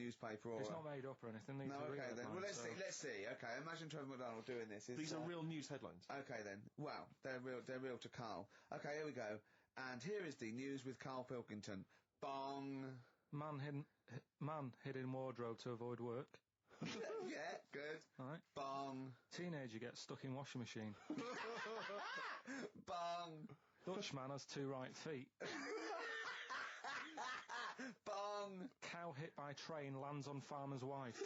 newspaper or... It's not made up or anything. These No, are real okay then. Well, headlines, let's see. Okay, imagine Trevor McDonald doing this. These are real news headlines. Okay then. Wow, they're real to Carl. Okay, here we go. And here is the news with Carl Pilkington. Bong. Man hid in wardrobe to avoid work. Yeah, good. Right. Bong. Teenager gets stuck in washing machine. Bong. Dutchman has 2 right feet. Bong. Cow hit by train lands on farmer's wife.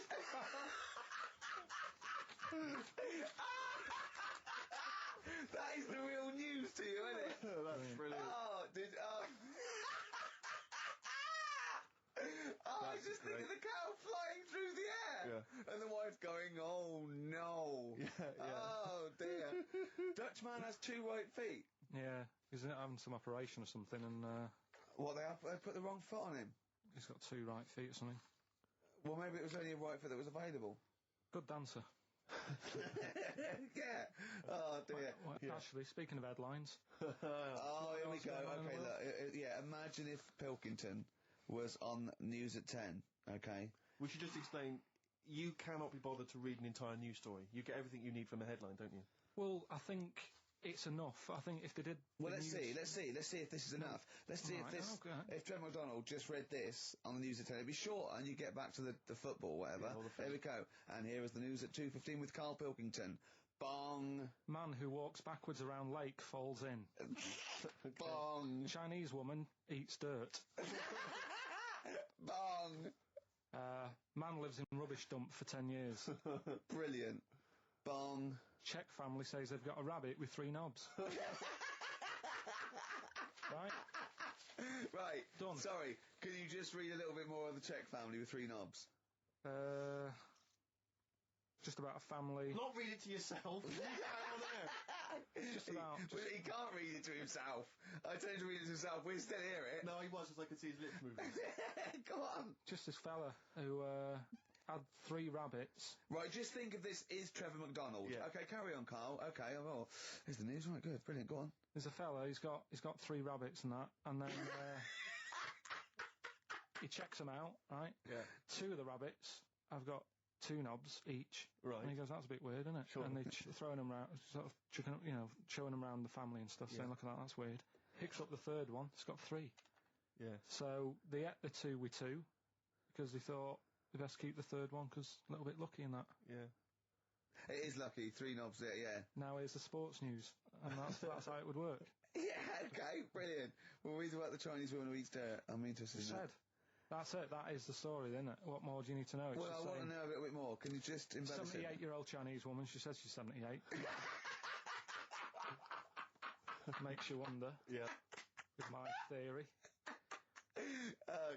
That is the real news to you, isn't it? That's brilliant. I was just thinking the cow flying through the air. Yeah. And the wife going, oh no. Yeah. Oh dear. Dutchman has 2 right feet. Yeah, he's having some operation or something, and What, they put the wrong foot on him? he's got 2 right feet or something. Well, maybe it was only a right foot that was available. Good dancer. Yeah. Oh dear. Well, actually, speaking of headlines, Oh, here we what's going go. on in Okay, the look. Yeah, imagine if Pilkington was on News at 10, okay? We should just explain, you cannot be bothered to read an entire news story. You get everything you need from a headline, don't you? well, I think it's enough. I think if they did... Well, the let's news- see if this is enough. Let's see if Right, this, okay. if Trevor McDonald just read this on the News at 10, it'd be short, and you get back to the football, whatever. Yeah, all the There we go. And here is the News at 2:15 with Carl Pilkington. Bong. Man who walks backwards around lake falls in. Bong. Chinese woman eats dirt. Bong. Man lives in rubbish dump for 10 years. Brilliant. Bong. Czech family says they've got a rabbit with 3 knobs. Right? Right. Done. Sorry, can you just read a little bit more of the Czech family with 3 knobs? Just about a family. Not read it to yourself. Leave that on there. Just about. But he can't read it to himself. I told him to read it to himself. We still hear it. No, he was, as I could see his lips moving. Go on. Just this fella who had 3 rabbits. Right, just think of this is Trevor McDonald. Yeah. Okay, carry on, Carl. Okay, oh, here's the news. Right, good, brilliant. Go on. There's a fella, he's got 3 rabbits and that, and then he checks them out, right? Yeah. 2 of the rabbits have got 2 knobs each. Right. And he goes, that's a bit weird, isn't it? Sure. And they're throwing them around, sort of, showing them around the family and stuff, saying, look at that, that's weird. Picks up the 3rd one, it's got 3. Yeah. So they ate the 2 with 2, because they thought they best keep the 3rd one, because a little bit lucky in that. Yeah. It is lucky, 3 knobs there, yeah. Now here's the sports news, and that's how it would work. Yeah, okay, brilliant. Well, read about the Chinese woman who eats dirt. I'm interested in that. That's it, that is the story, isn't it? What more do you need to know? It's Well, just I want to saying, know a little bit more. Can you just embellish it? 78-year-old Chinese woman, she says she's 78. Makes you wonder, Yeah. with my theory.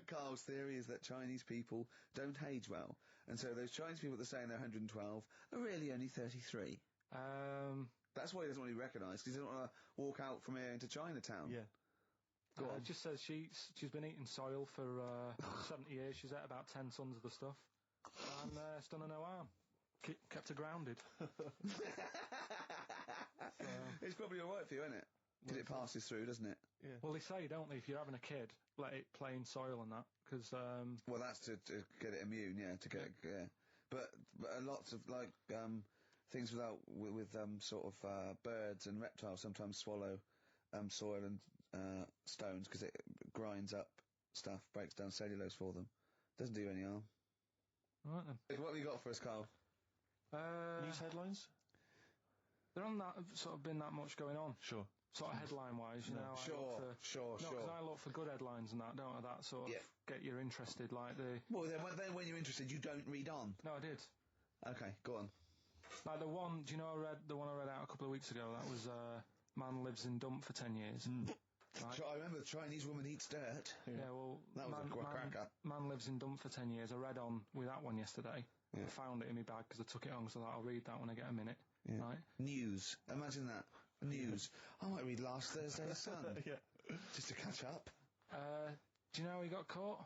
Carl's theory is that Chinese people don't age well, and so those Chinese people that say they're 112 are really only 33. That's why he doesn't want to be recognised, because he doesn't want to walk out from here into Chinatown. Yeah. It just says she's been eating soil for 70 years, she's ate about 10 tons of the stuff, and it's done her no harm. Kept her grounded. It's probably alright for you, isn't it? Because it passes through, doesn't it? Yeah. Well, they say, don't they, if you're having a kid, let it play in soil and that, because... Well, that's to get it immune, yeah, to get yeah. But lots of, like, things with sort of, birds and reptiles sometimes swallow, soil and, stones, because it grinds up stuff, breaks down cellulose for them. Doesn't do you any harm. Right then. What have you got for us, Carl? News headlines? There hasn't sort of been that much going on. Sure. Sort of headline-wise, you know. Sure. No, because I look for good headlines and that, don't I? That sort of get you interested, like the... Well, then when you're interested, you don't read on. No, I did. Okay, go on. Like the one, do you know the one I read out a couple of weeks ago? That was, man lives in dump for 10 years. Right? I remember the Chinese woman eats dirt. Yeah, well... That was a cracker. Man lives in dump for 10 years. I read on with that one yesterday. Yeah. I found it in my bag because I took it on, so I thought I'll read that when I get a minute. Yeah. Right? News. Imagine that. News. I might read last Thursday's Sun. Yeah. Just to catch up. Do you know how he got caught?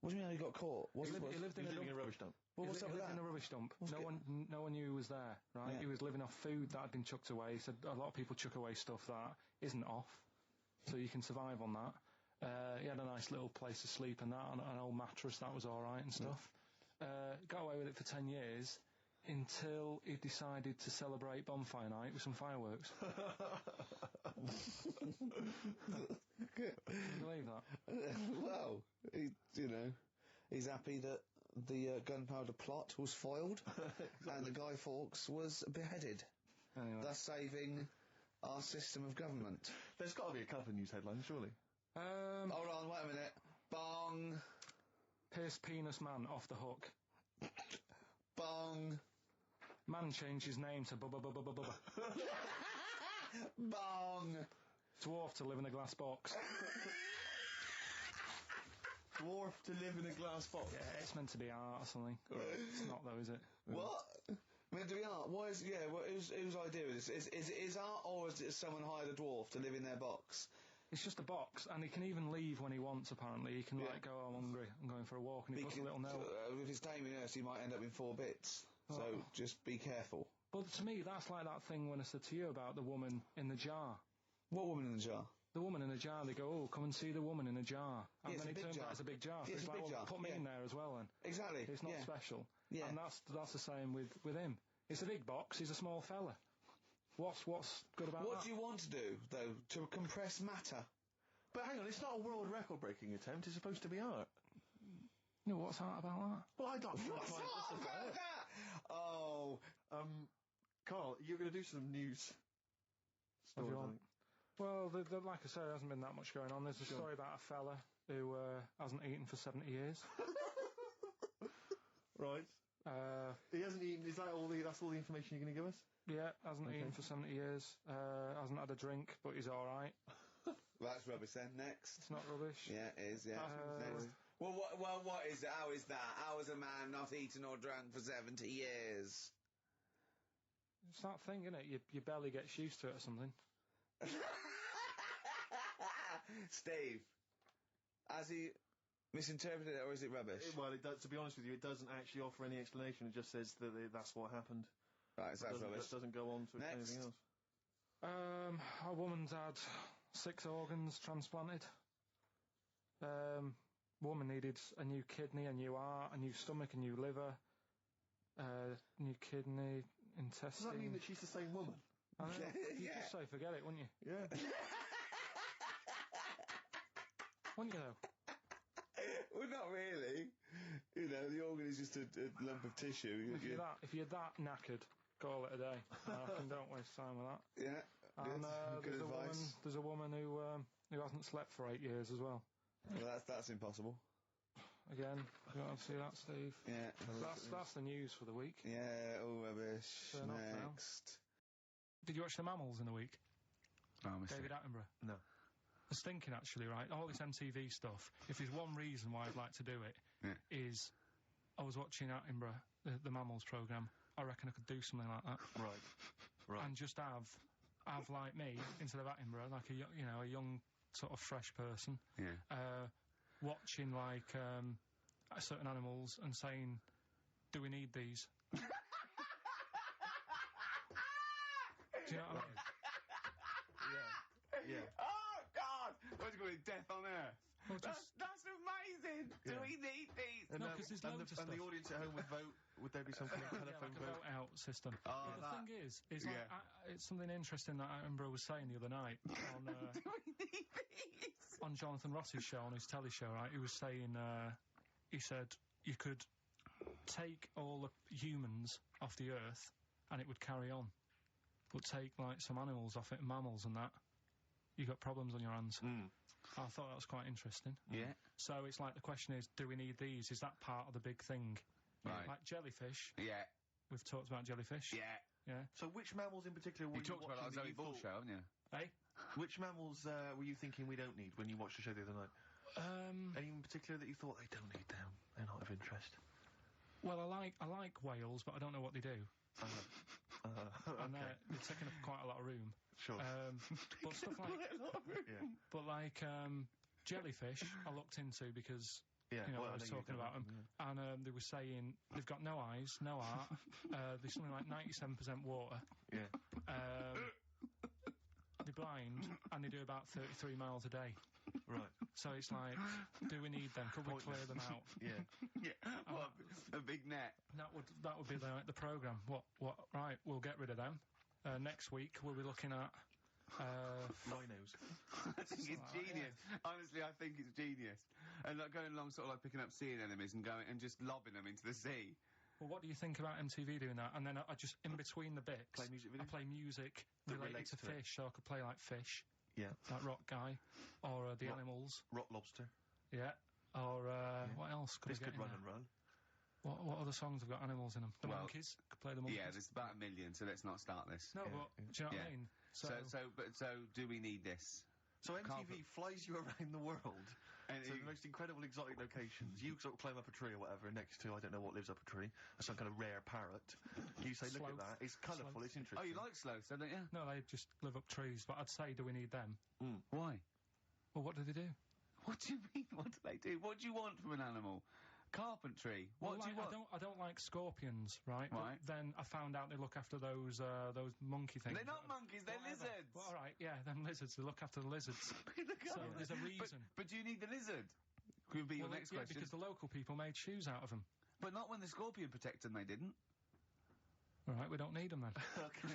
What do you mean how he got caught? He lived in a rubbish dump. Well, what's up with that? in a rubbish dump. What's No one knew he was there, right? Yeah. He was living off food that had been chucked away. He said a lot of people chuck away stuff that isn't off, so you can survive on that. He had a nice little place to sleep and that, and an old mattress, that was alright and stuff. Got away with it for 10 years until he decided to celebrate bonfire night with some fireworks. Can you believe that? Well, he's happy that the gunpowder plot was foiled and the Guy Fawkes was beheaded, thus saving our system of government. There's got to be a couple of news headlines, surely. Hold on, wait a minute. Bong. Pierce Penis Man off the hook. Bong. Man changed his name to Bubba Bubba Bubba Bubba. Bong. Dwarf to live in a glass box. Dwarf to live in a glass box. Yeah, it's meant to be art or something. It's not though, is it? What? Meant to be art? Why is... Yeah, whose idea is this? Is art, or is it someone hired a dwarf to live in their box? It's just a box, and he can even leave when he wants, apparently. He can, go, I'm hungry, I'm going for a walk, and he puts a little note. If it's Damien Hirst, he might end up in 4 bits. So just be careful. But to me, that's like that thing when I said to you about the woman in the jar. What woman in the jar? The woman in the jar, they go, oh, come and see the woman in the jar. And then it turns out it's a big jar. Yeah, So it's like, well, put me in there as well then. Exactly. It's not special. Yeah. And that's the same with him. It's a big box, he's a small fella. What's good about that? What do you want to do, though? To compress matter? But hang on, it's not a world record-breaking attempt, it's supposed to be art. No, what's art about that? Well, I don't... What's art about that? Oh. Carl, you're going to do some news stories, I think. Well, like I say, there hasn't been that much going on. There's a story about a fella who hasn't eaten for 70 years. Right. He hasn't eaten. Is that that's all the information you're going to give us? Yeah, hasn't eaten for 70 years. Hasn't had a drink, but he's all right. That's rubbish then. Next. It's not rubbish. Yeah, it is, yeah. Next. Well, what is it? How is that? How is a man not eaten or drunk for 70 years? It's that thing, isn't it? Your belly gets used to it or something. Steve, has he misinterpreted it, or is it rubbish? Well, it does, to be honest with you, it doesn't actually offer any explanation. It just says that that's what happened. Right, so that's rubbish. It doesn't go on to explain anything else. A woman's had 6 organs transplanted. Woman needed a new kidney, a new heart, a new stomach, a new liver, new kidney, intestine. Does that mean that she's the same woman? I know. You'd just say forget it, wouldn't you? Yeah. Wouldn't you, though? Well, not really. The organ is just a lump of tissue. If you're that knackered, call it a day. I reckon don't waste time with that. Yeah. And good advice. There's a woman who hasn't slept for 8 years as well. Well, that's impossible. Again, you want to see that, Steve? Yeah. That's the news for the week. Yeah, all rubbish. Turn off now. Next. Did you watch The Mammals in the week? Oh, I missed David it. Attenborough? No. I was thinking, actually, right, all this MTV stuff, if there's one reason why I'd like to do it, is I was watching Attenborough, the Mammals programme. I reckon I could do something like that. Right. And just have like me, instead of Attenborough, like a young, sort of fresh person, watching, like, certain animals and saying, do we need these? Do you know what I mean? Yeah. Oh, God! What's going to be death on Earth? Well, That's amazing! Yeah. Do we need these? And, No, 'cause there's loads of and the stuff. audience at home would vote. Would there be something like telephone like a vote? vote-out system. Oh, The thing is like, it's something interesting that Attenborough was saying the other night on Do we need these? on Jonathan Ross's show, on his telly show, right? He was saying, he said you could take all the humans off the Earth and it would carry on, but take, like, some animals off it, mammals and that, you got problems on your hands. I thought that was quite interesting. Yeah. So it's like, the question is, do we need these? Is that part of the big thing? Right. Like jellyfish. Yeah. We've talked about jellyfish. Yeah. So which mammals in particular were You you talked about watching that that you Zoe Bull thought- show, haven't you? Eh? Which mammals were you thinking we don't need when you watched the show the other night? Any in particular that you thought they don't need them? They're not of interest. Well, I like whales, but I don't know what they do. And Okay. they're taking up quite a lot of room. Sure. But stuff like, but like jellyfish, I looked into because Yeah. I well, was know you talking don't about them, like and they were saying they've got no eyes, no heart. There's something like 97% water. Yeah. they're blind and they do about 33 miles a day. Right. So it's like, do we need them? Could we clear them out? Yeah. Yeah, what, a big net. That would be the programme. What? Right, we'll get rid of them. Next week we'll be looking at Rhinos. I think it's genius. Honestly, I think it's genius. And like going along, sort of like picking up sea anemones and going and just lobbing them into the sea. Well, what do you think about MTV doing that? And then I just, in between the bits, Play music videos? I play music That related relates to to it. fish, so I could play like Fish, Yeah. that rock guy, or the animals, Rock lobster. yeah, or what else could This I get could in run there? and run. What other songs have got animals in them? The Well, Monkeys, could play the Monkeys. Yeah, there's about 1 million, so let's not start this. No, but do you know what I mean? So do we need this? So MTV Can't- flies you around the world And to the you- most incredible exotic locations. You sort of climb up a tree or whatever, and next to, I don't know what lives up a tree, some kind of rare parrot. You say, look at Sloth. that, it's colourful, Sloth. it's interesting. Oh, you like sloths, don't you? No, they just live up trees, but I'd say, do we need them? Why? Well, what do they do? What do you mean? What do they do? What do you want from an animal? Carpentry. What Well, do you like, want? I don't like scorpions, right? Right. But then I found out they look after those monkey things. They're not monkeys, they're Whatever. lizards. Well, all right, yeah, them lizards. They look after the lizards. Look So at there's a them. reason. But do you need the lizard? Could be your Well, next yeah, question. because the local people made shoes out of them. But not when the scorpion protected them, they didn't. All right, we don't need them then. Okay.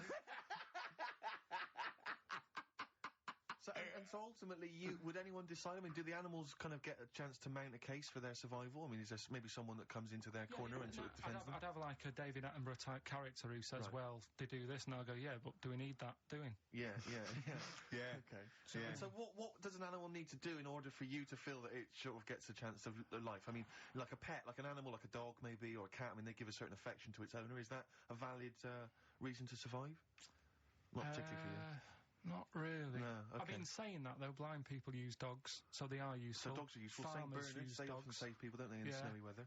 So ultimately, would anyone decide? I mean, do the animals kind of get a chance to mount a case for their survival? I mean, is there maybe someone that comes into their corner and sort of defends them? I'd have like a David Attenborough type character who says, Right. well, they do this, and I'll go, yeah, but do we need that doing? Yeah. Yeah. Okay. Yeah. And so what does an animal need to do in order for you to feel that it sort of gets a chance of life? I mean, like a pet, like an animal, like a dog maybe, or a cat, I mean, they give a certain affection to its owner. Is that a valid reason to survive? Not particularly for you. Not really. No, I've okay. been saying that, though. Blind people use dogs, so they are useful. So dogs are useful. Saint Farmers Bernards, use they often dogs. save people, don't they, in Yeah. snowy weather?